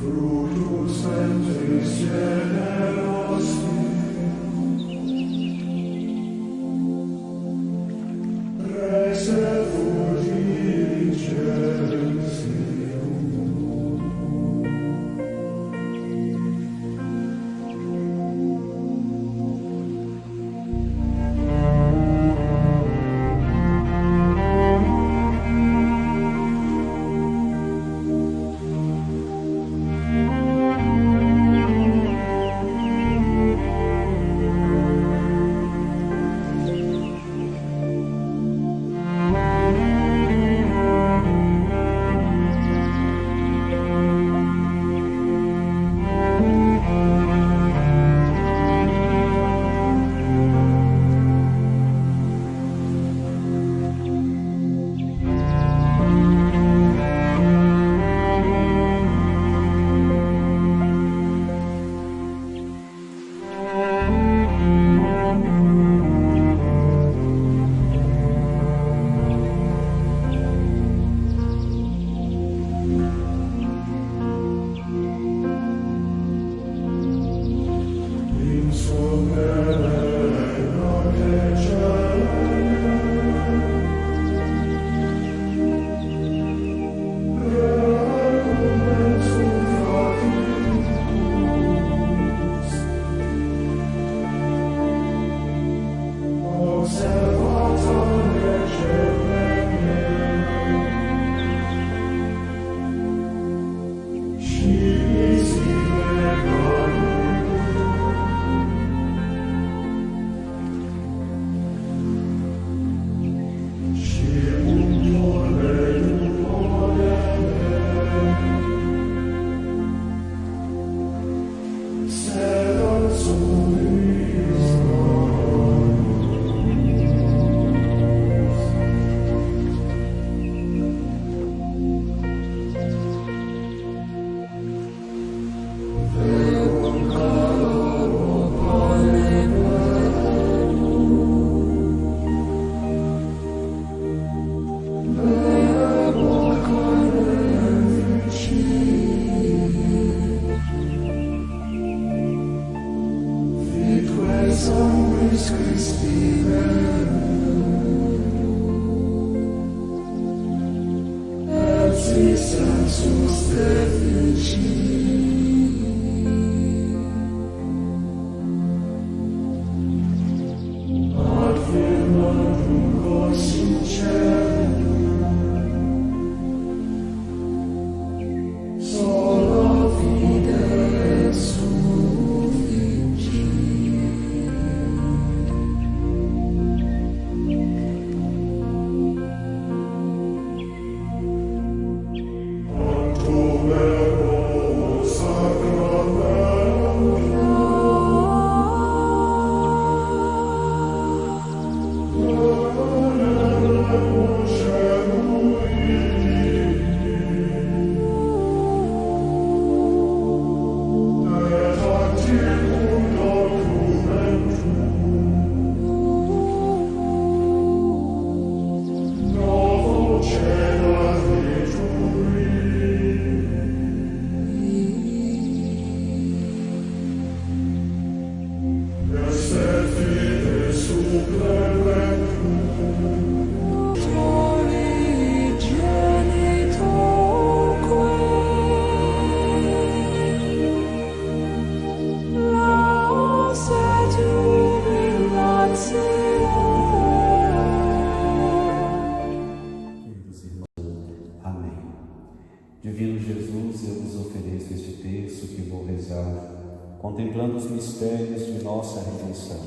fructus ventris generosi, Divino Jesus, eu vos ofereço este terço que vou rezar, contemplando os mistérios de nossa redenção.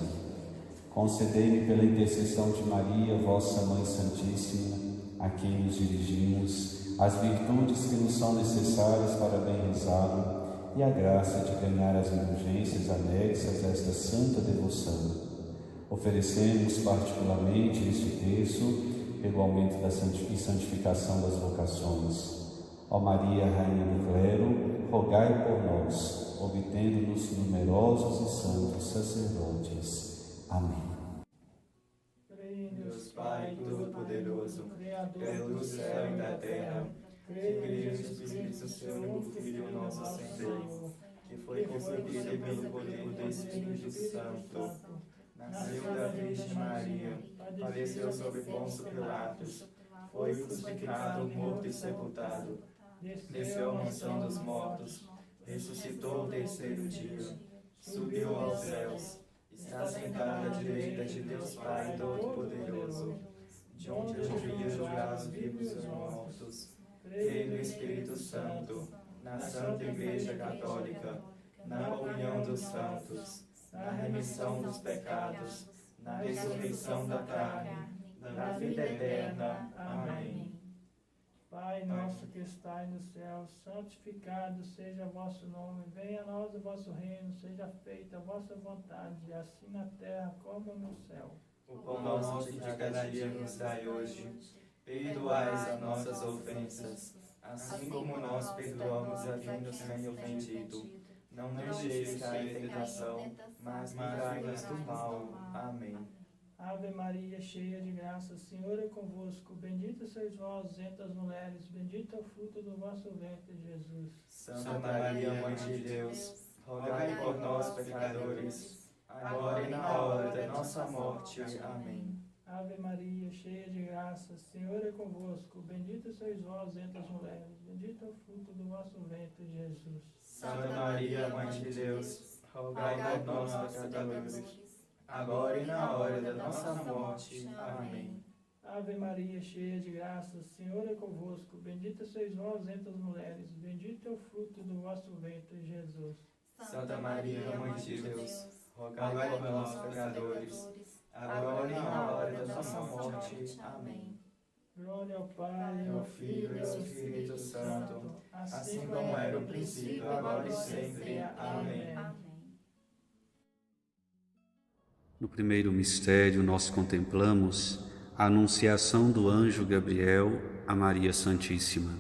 Concedei-me pela intercessão de Maria, vossa Mãe Santíssima, a quem nos dirigimos, as virtudes que nos são necessárias para bem rezá-lo e a graça de ganhar as indulgências anexas a esta santa devoção. Oferecemos particularmente este terço pelo aumento e santificação das vocações. Ó Maria, Rainha do Clero, rogai por nós, obtendo-nos numerosos e santos sacerdotes. Amém. Deus Pai Todo-Poderoso, Criador do céu e da terra, Creio em Jesus Cristo, seu único Filho, nosso Senhor, que foi concebido pelo poder do Espírito Santo, nasceu da Virgem Maria, padeceu sob Pôncio Pilatos, foi crucificado, morto e sepultado, desceu à mansão dos mortos, ressuscitou ao terceiro dia, subiu aos céus, está sentado à direita de Deus Pai Todo-Poderoso, de onde devia julgar os vivos e os mortos. Creio no Espírito Santo, na Santa Igreja Católica, na comunhão dos santos, na remissão dos pecados, na ressurreição da carne, na vida eterna. Amém. Pai nosso que estais no céu, santificado seja o vosso nome, venha a nós o vosso reino, seja feita a vossa vontade, assim na terra como no céu. O pão nosso de cada dia nos dai hoje. Perdoais as nossas ofensas, assim como nós perdoamos a quem nos tem ofendido. Não deixeis cair em tentação, mas livrai-nos do mal. Amém. Ave Maria, cheia de graça, o Senhor é convosco. Bendita sois vós entre as mulheres, bendito é o fruto do vosso ventre, Jesus. Santa Maria, Mãe de Deus, rogai por nós, pecadores, agora e na hora da nossa morte. Amém. Ave Maria, cheia de graça, o Senhor é convosco. Bendita sois vós entre as mulheres, bendito é o fruto do vosso ventre, Jesus. Santa Maria, Mãe de Deus, rogai por nós, pecadores, agora e na hora da nossa morte. Amém. Ave Maria, cheia de graça, o Senhor é convosco. Bendita sois vós entre as mulheres, bendito é o fruto do vosso ventre, Jesus. Santa Maria, Mãe de Deus, rogai por nós, pecadores, agora e na hora da nossa morte. Amém. Glória ao Pai, Ao Filho e ao Espírito Santo, assim como era no princípio, agora e sempre. Amém. No primeiro mistério, nós contemplamos a anunciação do anjo Gabriel a Maria Santíssima.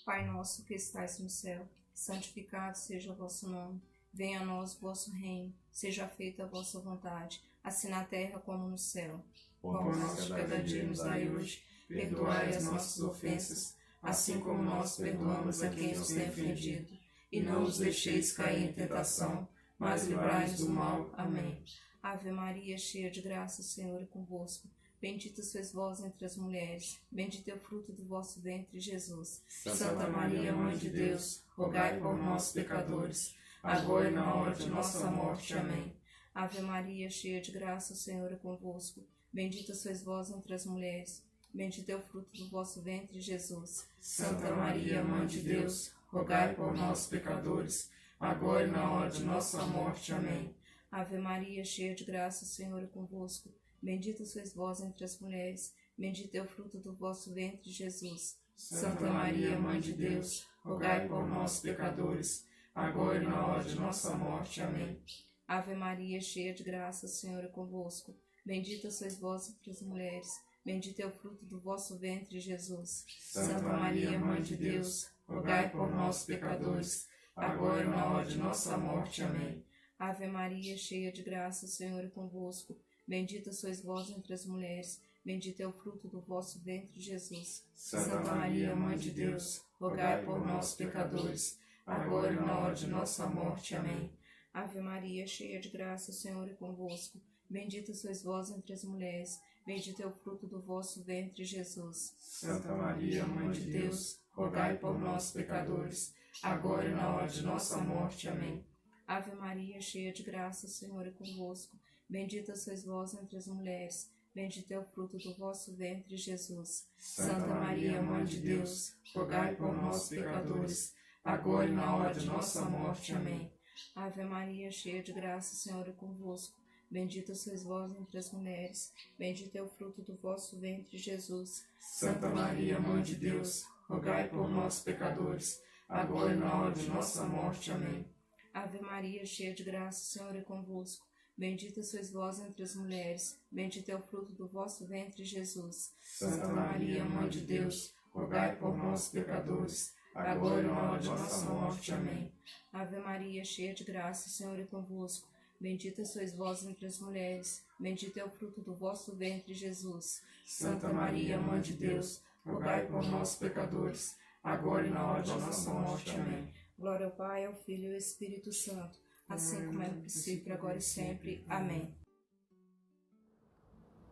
Pai nosso que estais no céu, santificado seja o vosso nome. Venha a nós o vosso reino, seja feita a vossa vontade, assim na terra como no céu. O pão nosso de cada dia nos dai hoje, perdoai as nossas ofensas, assim como nós perdoamos a quem nos tem ofendido. E não nos deixeis cair em tentação, mas livrai-nos do mal. Amém. Ave Maria, cheia de graça, o Senhor é convosco. Bendita sois vós entre as mulheres, bendito é o fruto do vosso ventre, Jesus. Santa Maria, Mãe de Deus, rogai por nós, pecadores, agora e na hora de nossa morte. Amém. Ave Maria, cheia de graça, o Senhor é convosco. Bendita sois vós entre as mulheres, bendito é o fruto do vosso ventre, Jesus. Santa Maria, Mãe de Deus, rogai por nós, pecadores, agora e na hora de nossa morte. Amém. Ave Maria, cheia de graça, o Senhor é convosco. Bendita sois vós entre as mulheres, bendito é o fruto do vosso ventre, Jesus. Santa Maria, Mãe de Deus, rogai por nós, pecadores, agora e na hora de nossa morte. Amém. Ave Maria, cheia de graça, o Senhor é convosco. Bendita sois vós entre as mulheres, bendito é o fruto do vosso ventre, Jesus. Santa Maria, Mãe de Deus, rogai por nós, pecadores, agora e na hora de nossa morte. Amém. Ave Maria, cheia de graça, o Senhor é convosco. Bendita sois vós entre as mulheres, bendito é o fruto do vosso ventre, Jesus. Santa Maria, Mãe de Deus, rogai por nós, pecadores, agora e na hora de nossa morte. Amém. Ave Maria, cheia de graça, o Senhor é convosco. Bendita sois vós entre as mulheres, bendito é o fruto do vosso ventre, Jesus. Santa Maria, Mãe de Deus, rogai por nós, pecadores, agora e na hora de nossa morte. Amém. Ave Maria, cheia de graça, o Senhor é convosco. Bendita sois vós entre as mulheres, bendito é o fruto do vosso ventre, Jesus. Santa Maria, Mãe de Deus, rogai por nós, pecadores, agora e na hora de nossa morte. Amém. Ave Maria, cheia de graça, o Senhor é convosco. Bendita sois vós entre as mulheres, bendito é o fruto do vosso ventre, Jesus. Santa Maria, Mãe de Deus, rogai por nós, pecadores, agora e na hora de nossa morte. Amém. Ave Maria, cheia de graça, o Senhor é convosco. Bendita sois vós entre as mulheres, bendito é o fruto do vosso ventre, Jesus. Santa Maria, Mãe de Deus, rogai por nós, pecadores, agora e na hora de nossa morte. Amém. Ave Maria, cheia de graça, o Senhor é convosco. Bendita sois vós entre as mulheres, bendito é o fruto do vosso ventre, Jesus. Santa Maria, Mãe de Deus, rogai por nós, pecadores, agora e na hora de nossa morte. Amém. Glória ao Pai, ao Filho e ao Espírito Santo, assim como é no princípio, agora e sempre. Amém.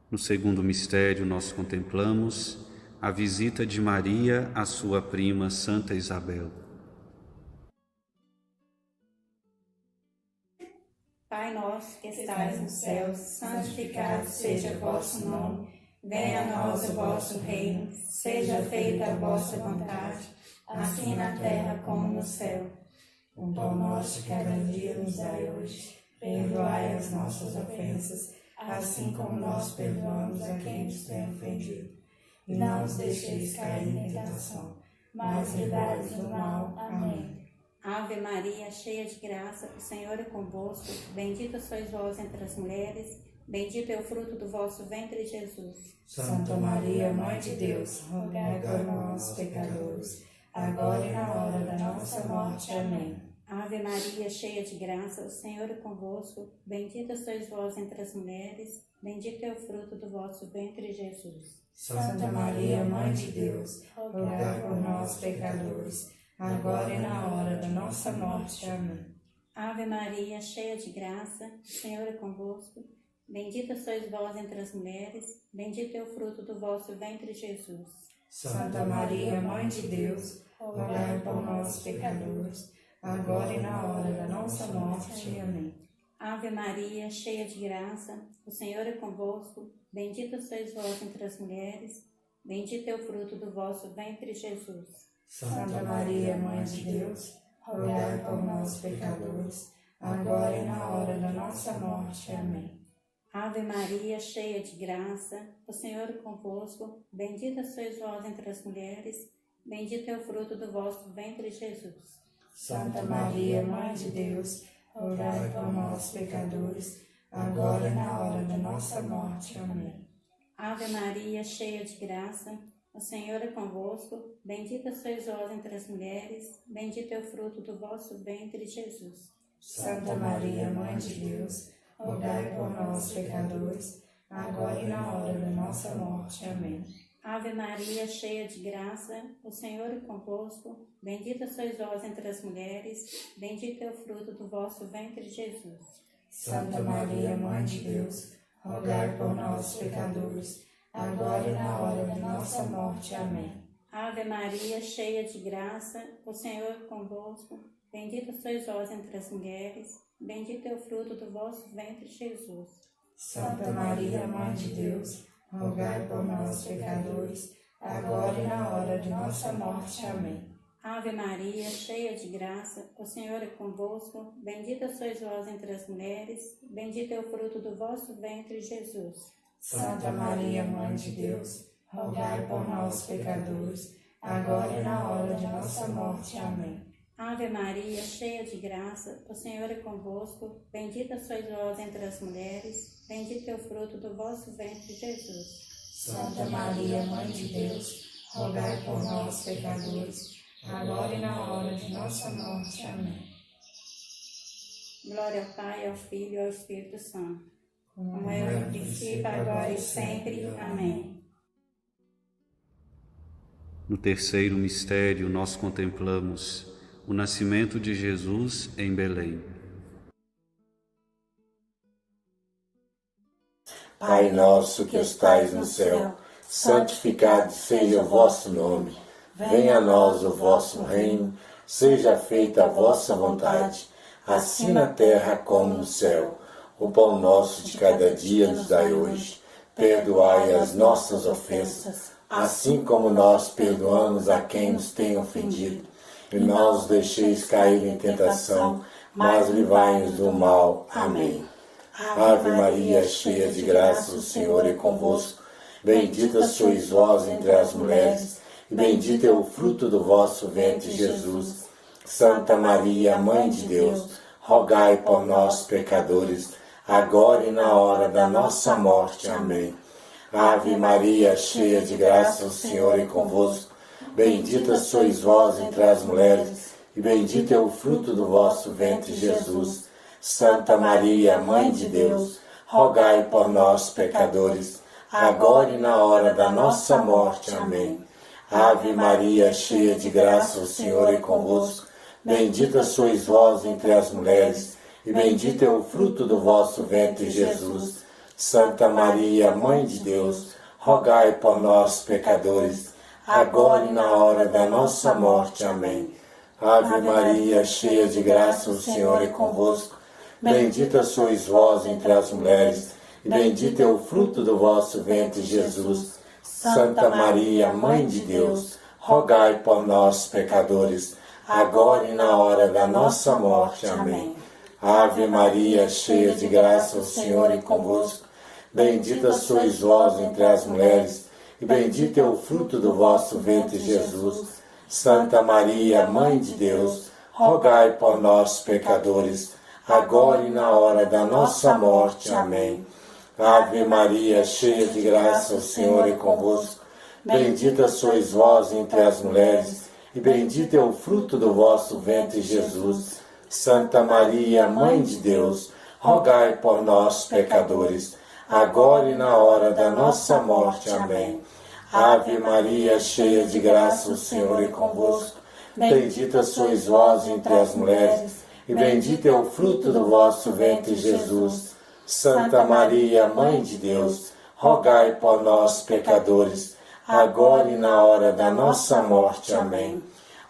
No segundo mistério, nós contemplamos a visita de Maria à sua prima Santa Isabel. Pai nosso que estais nos céus, santificado seja o vosso nome. Venha a nós o vosso reino, seja feita a vossa vontade, assim na terra como no céu. O pão nosso de cada dia nos dai hoje. Perdoai as nossas ofensas, assim como nós perdoamos a quem nos tem ofendido. E não nos deixeis cair em tentação, mas livrai-nos do mal. Amém. Ave Maria, cheia de graça, o Senhor é convosco. Bendita sois vós entre as mulheres, bendito é o fruto do vosso ventre, Jesus. Santa Maria, Mãe de Deus, rogai por nós, pecadores, agora e na hora da nossa morte. Amém. Ave Maria, cheia de graça, o Senhor é convosco. Bendita sois vós entre as mulheres, bendito é o fruto do vosso ventre, Jesus. Santa Maria, Mãe de Deus, rogai por nós, pecadores, agora e na hora da nossa morte. Amém. Ave Maria, cheia de graça, o Senhor é convosco. Bendita sois vós entre as mulheres, bendito é o fruto do vosso ventre, Jesus. Santa Maria, Mãe de Deus, rogai por nós, pecadores, agora e na hora da nossa morte. Amém. Ave Maria, cheia de graça, o Senhor é convosco. Bendita sois vós entre as mulheres, bendito é o fruto do vosso ventre, Jesus. Santa Maria, Mãe de Deus, rogai por nós, pecadores, agora e na hora da nossa morte. Amém. Ave Maria, cheia de graça, o Senhor é convosco. Bendita sois vós entre as mulheres, bendito é o fruto do vosso ventre, Jesus. Santa Maria, Mãe de Deus, rogai por nós, pecadores, agora e na hora da nossa morte. Amém. Ave Maria, cheia de graça, o Senhor é convosco. Bendita sois vós entre as mulheres, bendito é o fruto do vosso ventre, Jesus. Santa Maria, Mãe de Deus, rogai por nós, pecadores, agora e na hora da nossa morte. Amém. Ave Maria, cheia de graça, o Senhor é convosco. Bendita sois vós entre as mulheres, bendito é o fruto do vosso ventre, Jesus. Santa Maria, Mãe de Deus, rogai por nós, pecadores, agora e na hora da nossa morte. Amém. Ave Maria, cheia de graça, o Senhor é convosco. Bendita sois vós entre as mulheres, bendito é o fruto do vosso ventre, Jesus. Santa Maria, Mãe de Deus, rogai por nós, pecadores, agora e na hora de nossa morte. Amém. Ave Maria, cheia de graça, o Senhor é convosco. Bendita sois vós entre as mulheres, bendito é o fruto do vosso ventre, Jesus. Santa Maria, Mãe de Deus, rogai por nós, pecadores, agora e na hora de nossa morte. Amém. Ave Maria, cheia de graça, o Senhor é convosco. Bendita sois vós entre as mulheres, bendito é o fruto do vosso ventre, Jesus. Santa Maria, Mãe de Deus, rogai por nós, pecadores, agora e na hora de nossa morte. Amém. Glória ao Pai, ao Filho e ao Espírito Santo, como é no princípio, agora e sempre. Amém. No terceiro mistério, nós contemplamos o nascimento de Jesus em Belém. Pai nosso que estais no céu, santificado seja o vosso nome. Venha a nós o vosso reino, seja feita a vossa vontade, assim na terra como no céu. O pão nosso de cada dia nos dai hoje. Perdoai as nossas ofensas, assim como nós perdoamos a quem nos tem ofendido. E não os deixeis cair em tentação, mas livrai-nos do mal. Amém. Ave Maria, cheia de graça, o Senhor é convosco. Bendita sois vós entre as mulheres, e bendito é o fruto do vosso ventre, Jesus. Santa Maria, Mãe de Deus, rogai por nós, pecadores, agora e na hora da nossa morte. Amém. Ave Maria, cheia de graça, o Senhor é convosco. Bendita sois vós entre as mulheres, e bendito é o fruto do vosso ventre, Jesus. Santa Maria, Mãe de Deus, rogai por nós, pecadores, agora e na hora da nossa morte. Amém. Ave Maria, cheia de graça, o Senhor é convosco. Bendita sois vós entre as mulheres, e bendito é o fruto do vosso ventre, Jesus. Santa Maria, Mãe de Deus, rogai por nós, pecadores, agora e na hora da nossa morte. Amém. Ave Maria, cheia de graça, o Senhor é convosco. Bendita sois vós entre as mulheres, e bendito é o fruto do vosso ventre, Jesus. Santa Maria, Mãe de Deus, rogai por nós, pecadores, agora e na hora da nossa morte. Amém. Ave Maria, cheia de graça, o Senhor é convosco. Bendita sois vós entre as mulheres, e bendito é o fruto do vosso ventre, Jesus. Santa Maria, Mãe de Deus, rogai por nós, pecadores, agora e na hora da nossa morte. Amém. Ave Maria, cheia de graça, o Senhor é convosco. Bendita sois vós entre as mulheres, e bendito é o fruto do vosso ventre, Jesus. Santa Maria, Mãe de Deus, rogai por nós, pecadores, agora e na hora da nossa morte. Amém. Ave Maria, cheia de graça, o Senhor é convosco. Bendita sois vós entre as mulheres, e bendito é o fruto do vosso ventre, Jesus. Santa Maria, Mãe de Deus, rogai por nós, pecadores, agora e na hora da nossa morte. Amém.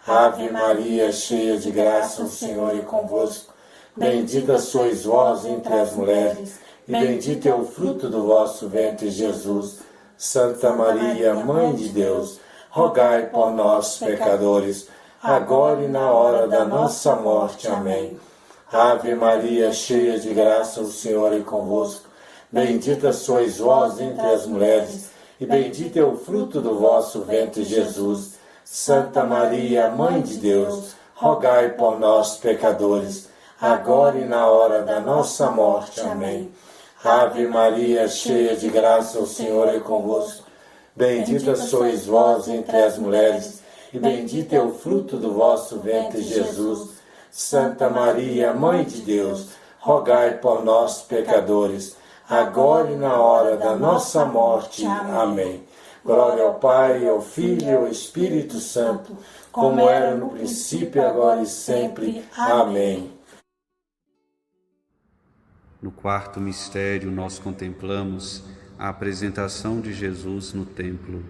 Ave Maria, cheia de graça, o Senhor é convosco. Bendita sois vós entre as mulheres, e bendito é o fruto do vosso ventre, Jesus. Santa Maria, Mãe de Deus, rogai por nós, pecadores, agora e na hora da nossa morte. Amém. Ave Maria, cheia de graça, o Senhor é convosco. Bendita sois vós entre as mulheres, e bendito é o fruto do vosso ventre, Jesus. Santa Maria, Mãe de Deus, rogai por nós, pecadores, agora e na hora da nossa morte. Amém. Ave Maria, cheia de graça, o Senhor é convosco. Bendita sois vós entre as mulheres, e bendito é o fruto do vosso ventre, Jesus. Santa Maria, Mãe de Deus, rogai por nós, pecadores, agora e na hora da nossa morte. Amém. Glória ao Pai, ao Filho e ao Espírito Santo, como era no princípio, agora e sempre. Amém. No quarto mistério, nós contemplamos a apresentação de Jesus no templo.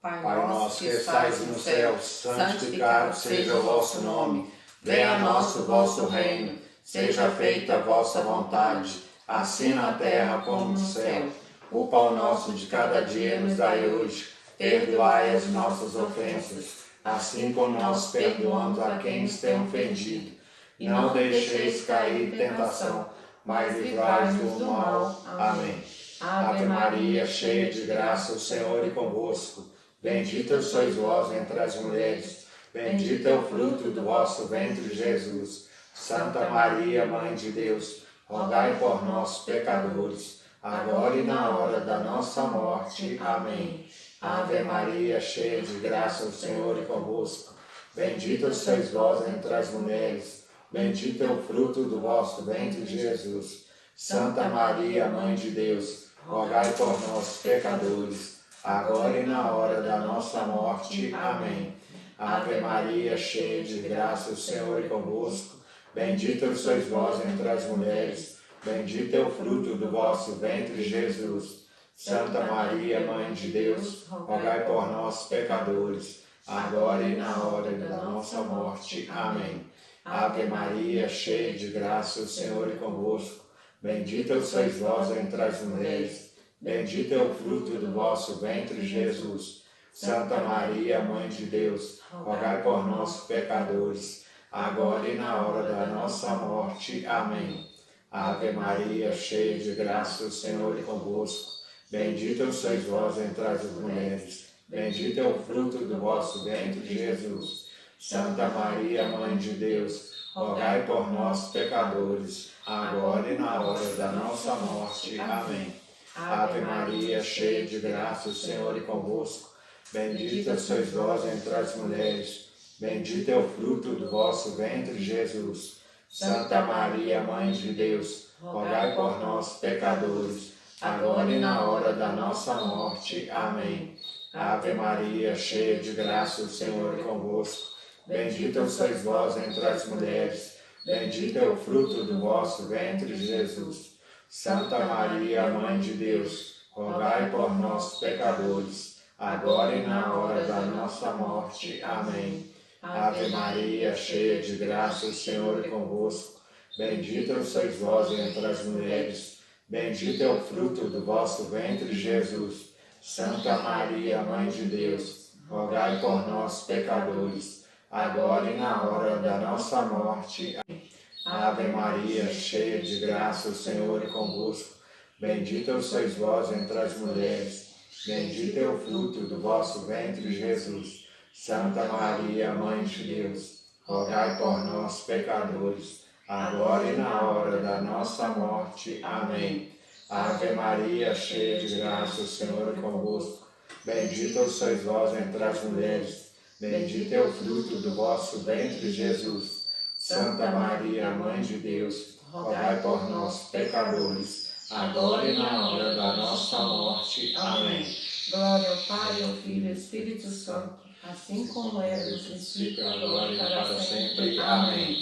Pai nosso que estais no céu, santificado seja o vosso nome. Venha a nós o vosso reino. Seja feita a vossa vontade, assim na terra como no céu. O pão nosso de cada dia nos dai hoje. Perdoai as nossas ofensas, assim como nós perdoamos a quem nos tem ofendido. E não deixeis cair em tentação, mas livrai-nos do mal. Amém. Ave Maria, cheia de graça, o Senhor é convosco. Bendita sois vós entre as mulheres, bendito é o fruto do vosso ventre, Jesus. Santa Maria, Mãe de Deus, rogai por nós, pecadores, agora e na hora da nossa morte. Amém. Ave Maria, cheia de graça, o Senhor é convosco. Bendita sois vós entre as mulheres, bendito é o fruto do vosso ventre, Jesus. Santa Maria, Mãe de Deus, rogai por nós, pecadores, agora e na hora da nossa morte. Amém. Ave Maria, cheia de graça, o Senhor é convosco. Bendita sois vós entre as mulheres, bendito é o fruto do vosso ventre, Jesus. Santa Maria, Mãe de Deus, rogai por nós, pecadores, agora e na hora da nossa morte. Amém. Ave Maria, cheia de graça, o Senhor é convosco. Bendita sois vós entre as mulheres, bendito é o fruto do vosso ventre, Jesus. Santa Maria, Mãe de Deus, rogai por nós, pecadores, agora e na hora da nossa morte. Amém. Ave Maria, cheia de graça, o Senhor é convosco. Bendita sois vós entre as mulheres, bendito é o fruto do vosso ventre, Jesus. Santa Maria, Mãe de Deus, rogai por nós, pecadores, agora e na hora da nossa morte. Amém. Ave Maria, cheia de graça, o Senhor é convosco. Bendita sois vós entre as mulheres, bendito é o fruto do vosso ventre, Jesus. Santa Maria, Mãe de Deus, rogai por nós, pecadores, agora e na hora da nossa morte. Amém. Ave Maria, cheia de graça, o Senhor é convosco. Bendita sois vós entre as mulheres, bendito é o fruto do vosso ventre, Jesus. Santa Maria, Mãe de Deus, rogai por nós, pecadores, agora e na hora da nossa morte. Amém. Ave Maria, cheia de graça, o Senhor é convosco. Bendita sois vós entre as mulheres, bendito é o fruto do vosso ventre, Jesus. Santa Maria, Mãe de Deus, rogai por nós, pecadores, agora e na hora da nossa morte. Amém. Ave Maria, cheia de graça, o Senhor é convosco. Bendita sois vós entre as mulheres, bendito é o fruto do vosso ventre, Jesus. Santa Maria, Mãe de Deus, rogai por nós, pecadores, agora e na hora da nossa morte. Amém. Ave Maria, cheia de graça, o Senhor é convosco. Bendita sois vós entre as mulheres, bendito é o fruto do vosso ventre, Jesus. Santa Maria, Mãe de Deus, rogai por nós, pecadores, agora e na hora da nossa morte. Amém. Glória ao Pai, ao Filho e ao Espírito Santo, assim como era no princípio, agora e para sempre. Amém.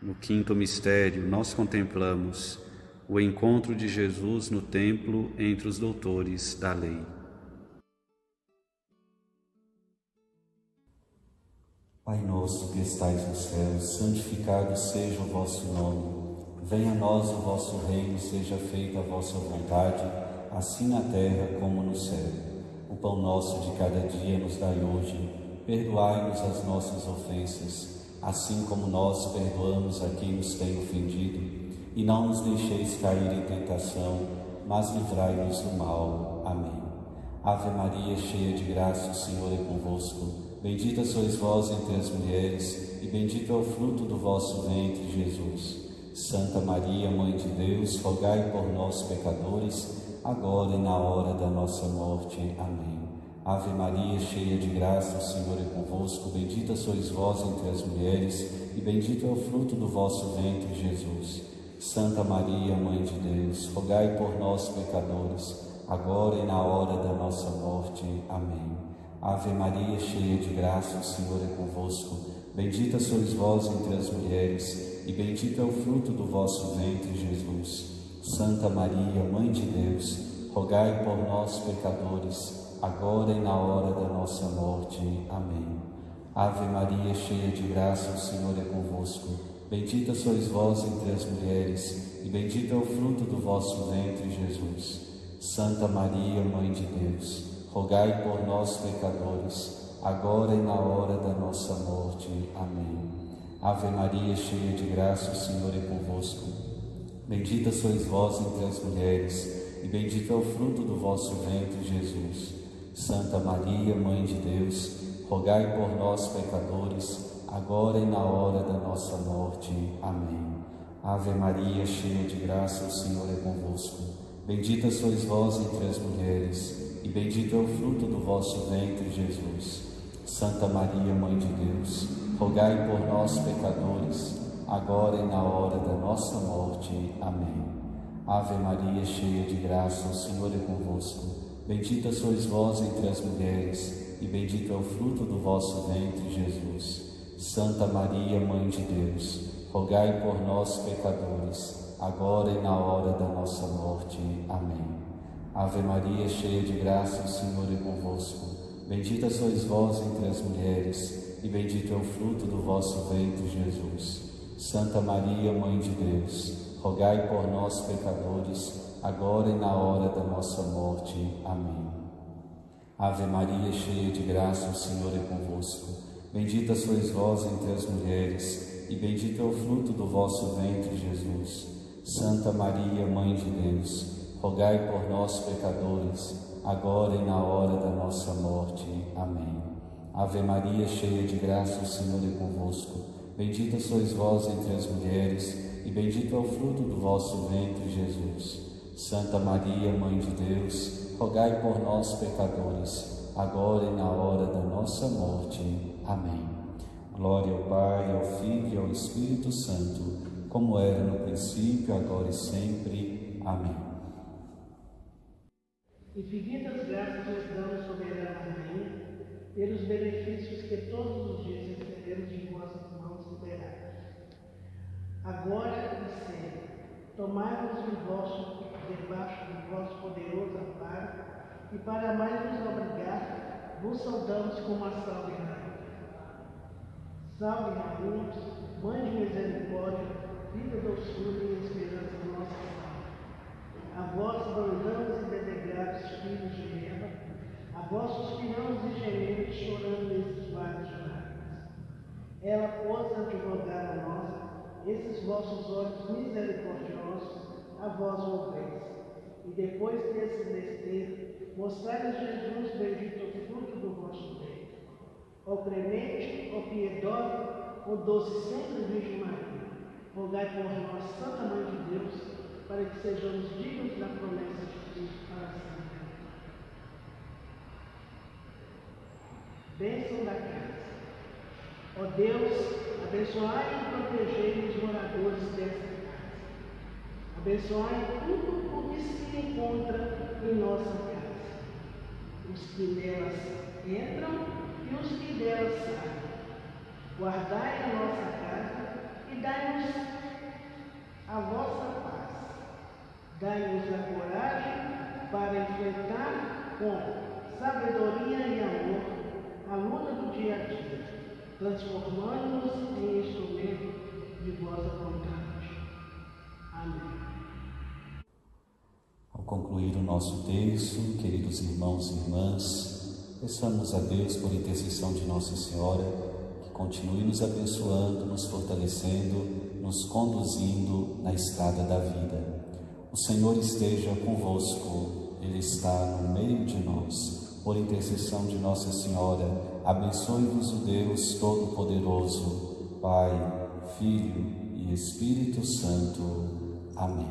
No quinto mistério, nós contemplamos o encontro de Jesus no templo entre os doutores da lei. Pai nosso que estais nos céus, santificado seja o vosso nome. Venha a nós o vosso reino, seja feita a vossa vontade, assim na terra como no céu. O pão nosso de cada dia nos dai hoje. Perdoai-nos as nossas ofensas, assim como nós perdoamos a quem nos tem ofendido. E não nos deixeis cair em tentação, mas livrai-nos do mal. Amém. Ave Maria, cheia de graça, o Senhor é convosco. Bendita sois vós entre as mulheres, e bendito é o fruto do vosso ventre, Jesus. Santa Maria, Mãe de Deus, rogai por nós, pecadores, agora e na hora da nossa morte. Amém. Ave Maria, cheia de graça, o Senhor é convosco. Bendita sois vós entre as mulheres, e bendito é o fruto do vosso ventre, Jesus. Santa Maria, Mãe de Deus, rogai por nós, pecadores, agora e na hora da nossa morte. Amém. Ave Maria, cheia de graça, o Senhor é convosco. Bendita sois vós entre as mulheres, e bendito é o fruto do vosso ventre, Jesus. Santa Maria, Mãe de Deus, rogai por nós, pecadores, agora e na hora da nossa morte. Amém. Ave Maria, cheia de graça, o Senhor é convosco. Bendita sois vós entre as mulheres, e bendito é o fruto do vosso ventre, Jesus. Santa Maria, Mãe de Deus, rogai por nós, pecadores, agora e na hora da nossa morte. Amém. Ave Maria, cheia de graça, o Senhor é convosco. Bendita sois vós entre as mulheres, e bendito é o fruto do vosso ventre, Jesus. Santa Maria, Mãe de Deus, rogai por nós, pecadores, agora e na hora da nossa morte. Amém. Ave Maria, cheia de graça, o Senhor é convosco. Bendita sois vós entre as mulheres, e bendito é o fruto do vosso ventre, Jesus. Santa Maria, Mãe de Deus, rogai por nós, pecadores, agora e na hora da nossa morte. Amém. Ave Maria, cheia de graça, o Senhor é convosco. Bendita sois vós entre as mulheres, e bendito é o fruto do vosso ventre, Jesus. Santa Maria, Mãe de Deus, rogai por nós, pecadores, agora e na hora da nossa morte. Amém. Ave Maria, cheia de graça, o Senhor é convosco. Bendita sois vós entre as mulheres, e bendito é o fruto do vosso ventre, Jesus. Santa Maria, Mãe de Deus, rogai por nós, pecadores, agora e na hora da nossa morte. Amém. Ave Maria, cheia de graça, o Senhor é convosco. Bendita sois vós entre as mulheres, e bendito é o fruto do vosso ventre, Jesus. Santa Maria, Mãe de Deus, rogai por nós, pecadores, agora e na hora da nossa morte. Amém. Ave Maria, cheia de graça, o Senhor é convosco. Bendita sois vós entre as mulheres, e bendito é o fruto do vosso ventre, Jesus. Santa Maria, Mãe de Deus, rogai por nós, pecadores, agora e na hora da nossa morte. Amém. Glória ao Pai, ao Filho e ao Espírito Santo, como era no princípio, agora e sempre. Amém. Infinitas graças nos damos, soberana Rainha, pelos benefícios que todos os dias recebemos de vossas mãos liberadas. Agora e sempre, tomai-nos debaixo do vosso poderoso amparo, e para mais nos obrigar, vos saudamos com uma salve rainha. Salve rainha, mãe de misericórdia, vida, doçura e esperança da nossa alma. A vós brandamos e denegrados filhos de Eva, a vós suspiramos e gememos, chorando nesses vales de lágrimas. Ela pôs advogar a nós, esses vossos olhos misericordiosos, a vós volveis. E depois desse desterro, mostrai-lhes Jesus, bendito fruto do vosso peito. Ó clemente, ó piedosa, ó doce sempre Virgem Maria, rogai por nós, Santa Mãe de Deus, para que sejamos dignos da promessa de Cristo para sempre. Bênção da casa. Ó Deus, abençoai e protegei os moradores desta casa. Abençoai tudo o que se encontra em nossa casa, os que nelas entram e os que delas saem. Guardai a nossa casa e dai-nos a vossa paz. Dai-nos a coragem para enfrentar com sabedoria e amor a luta do dia a dia, transformando-nos em instrumento de vossa vontade. Amém. Ao concluir o nosso texto, queridos irmãos e irmãs, peçamos a Deus, por intercessão de Nossa Senhora, que continue nos abençoando, nos fortalecendo, nos conduzindo na estrada da vida. O Senhor esteja convosco, Ele está no meio de nós. Por intercessão de Nossa Senhora, abençoe-vos o Deus Todo-Poderoso, Pai, Filho e Espírito Santo. Amém.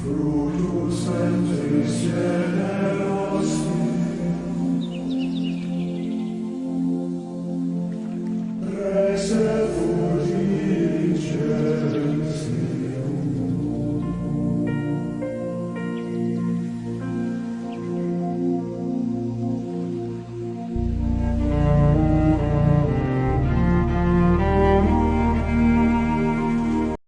Frutus sanctis genera